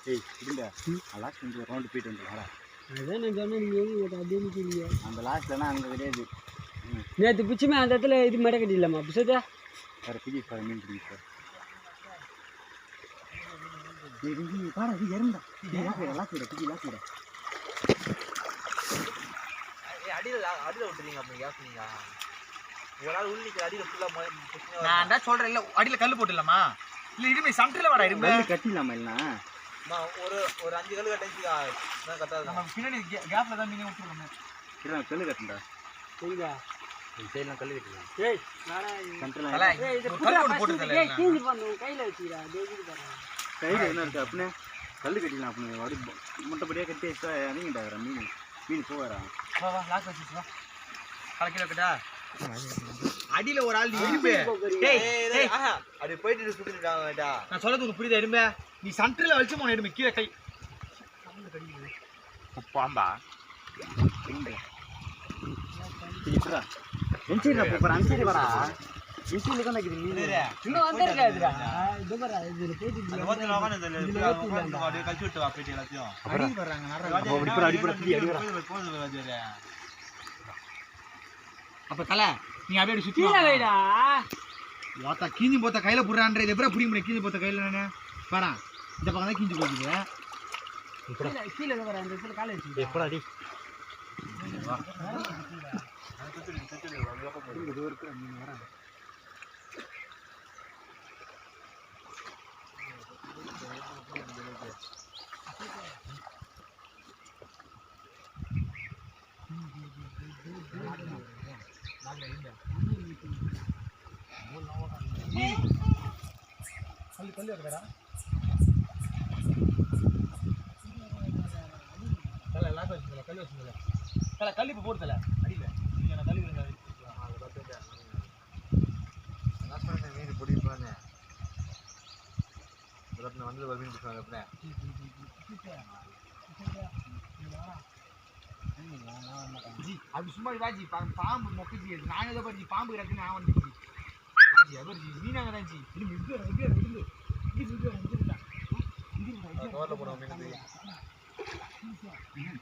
ஏய் இருங்க லாஸ்ட் கொஞ்சம் ரவுண்டு போயிட்டு வந்துடுறா. அதான் நான் சொன்னேன் நீங்கள் எதுவும் அப்படியே நிற்கிறீங்க. அந்த லாஸ்ட்லனா அங்கே கிடையாது. நேற்று பிடிச்சுமே அந்த இடத்துல இது மடை கட்டிடலாமா புதுசா வேறு பிடி சார் மீன் பிடிக்கும் சார். பாரு அது இறந்தா லாக்கிட பிடி லாக்கிட அடியில் விட்டுறீங்க. அப்படி கேட்குறீங்க ஒரு ஆள் உள்ளிக்கு அடியில் ஃபுல்லாக நான் தான் சொல்கிறேன். இல்லை அடியில் கல் போட்டுடலாமா? இல்லை இருமே சம்டையில் வாடா இருமே கட்டிடலாமா இல்லைனா ஒரு 5 கல் கட்டிச்சுக்கா கட்டாது. நம்ம பின்னாடி கேப்பில் தான் மீன் விட்டுருவோமே. இல்லை கல் கட்டுண்டா சரிங்களா சைடெலாம் கல் கட்டிடலாம். ஏய் கீஞ்சி பண்ணுவோம் கையில் வச்சுக்கிறா தேஜிக்கு பாருங்க கையில் என்ன இருக்குது அப்படின்னே கல் கட்டிடலாம் அப்படின்னு அப்படி முட்டைப்படியாக கட்டி வச்சா இறங்கிட்டாங்க மீன் மீன் போவாரா. வா வா லாக் வச்சு வா கலக்கி வைக்கட்டா. அடியில் ஒரு ஆள் நீ இரும்பு. அப்படி போயிட்டு சுட்டுட்டாங்க. நான் சொல்றது உனக்கு புரியுதா? இரும்பே நீ சென்டரில் வச்சு போன இரும்பு கீழே கை பாம்பா இப்படா என்சைடா போற அன்சைடு வரா என்சைடுல தான் இருக்குது மீன் இன்னும் வந்திருக்காதுடா. இது பாரு இதுல போயிட்டு கழிச்சு விட்டு வா போயிட்டு எல்லாத்தையும் அடி வர்றாங்க. அப்போ தலை நீ அப்படியே சுற்றி வைடா ஓத்தா கீஞ்சி போத்த கையில் போடுறான்ற இது எப்படி புரிய முடியும்? கீஞ்சி போத்த கையில் நானே பாரா இந்த பக்கம் தான் கீஞ்சி போகுது. கீழே வர அந்த இடத்துல காலை வச்சு எப்படா அடி கல் இருக்குடா லாக் வச்சுக்கல கல் வச்சுக்கல தலை கல் இப்போ போடுதல அடியில் நான் கல் மீன் பிடிப்பாங்க. வந்து ஒரு மீன் பிடிப்பாங்க. அப்படியே அப்படி சும்மா வாஜி பாம்பு மொக்கச்சி நான் ஏதோ படிச்சு பாம்பு கிடக்குன்னு நான் வந்து மீனாக தான்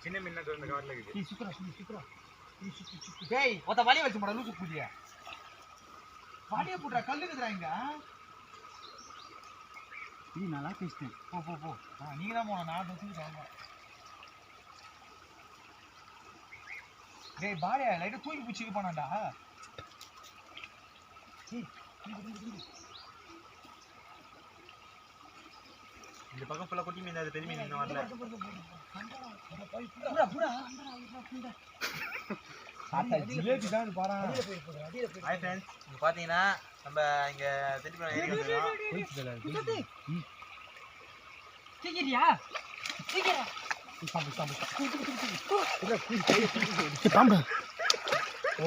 சின்ன மீன் கவரில் இருக்குது. டேய் ஒருத்த வலையை வச்சு போட லூசு பூஜைய வலையை போடுறா கல் இருக்குதுடா இங்க. நீ நல்லா பேசிட்டேன். போ போ போ நீங்க தான் போன நான் வச்சுட்டு வாங்க. டேய் பாடியா லைட்டாக தூக்கி பிடிச்சிக்க போனாண்டா. இந்த பக்கம் ஃபுல்லாக குட்டி மீன் அது பெரிய மீன் இன்னும் வரல. ஹாய் ஃப்ரெண்ட்ஸ், இங்கே பார்த்தீங்கன்னா நம்ம இங்கே திருப்பி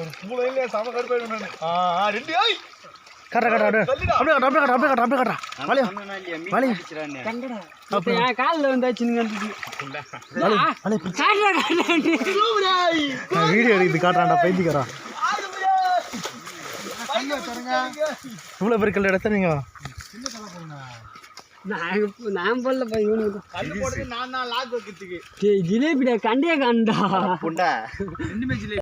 ஒரு பூல இல்ல சம கருப்பாயிடும். நான் 2 ஆய் கட்ட காலில் வந்தாச்சு வீடியோ எடுத்து காட்டுறான்டா பைத்தியக்காரா. இவ்வளோ பேர் கல் இடத்த நீங்க நான் போடல நான் லாக் வைக்கிறதுக்கு ஜிலேபிடா கண்டே கண்டா புண்டா ரெண்டுமே ஜிலேபி.